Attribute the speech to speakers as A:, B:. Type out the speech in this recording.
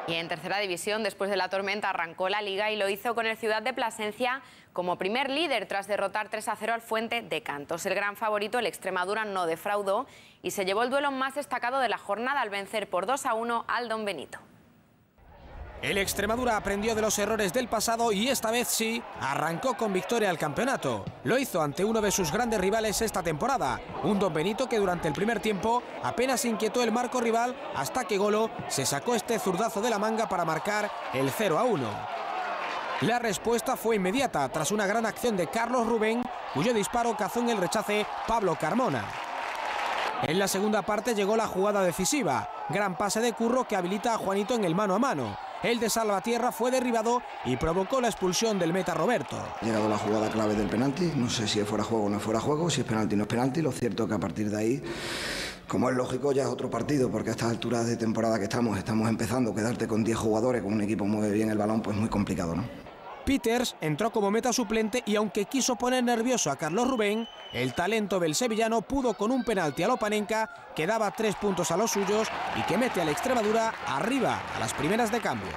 A: Y en tercera división, después de la tormenta, arrancó la Liga y lo hizo con el Ciudad de Plasencia como primer líder tras derrotar 3-0 al Fuente de Cantos. El gran favorito, el Extremadura, no defraudó y se llevó el duelo más destacado de la jornada al vencer por 2-1 al Don Benito.
B: El Extremadura aprendió de los errores del pasado y esta vez sí, arrancó con victoria al campeonato. Lo hizo ante uno de sus grandes rivales esta temporada, un Don Benito que durante el primer tiempo apenas inquietó el marco rival hasta que Golo se sacó este zurdazo de la manga para marcar el 0-1. La respuesta fue inmediata tras una gran acción de Carlos Rubén, cuyo disparo cazó en el rechace Pablo Carmona. En la segunda parte llegó la jugada decisiva, gran pase de Curro que habilita a Juanito en el mano a mano. El de Salvatierra fue derribado y provocó la expulsión del meta Roberto.
C: Ha llegado la jugada clave del penalti, no sé si es fuera juego o no es fuera juego, si es penalti o no es penalti. Lo cierto es que a partir de ahí, como es lógico, ya es otro partido, porque a estas alturas de temporada que estamos empezando, quedarte con 10 jugadores, con un equipo que mueve bien el balón, pues muy complicado, ¿no?
B: Peters entró como meta suplente y aunque quiso poner nervioso a Carlos Rubén, el talento del sevillano pudo con un penalti a Lopanenka que daba 3 puntos a los suyos y que mete al Extremadura arriba a las primeras de cambio.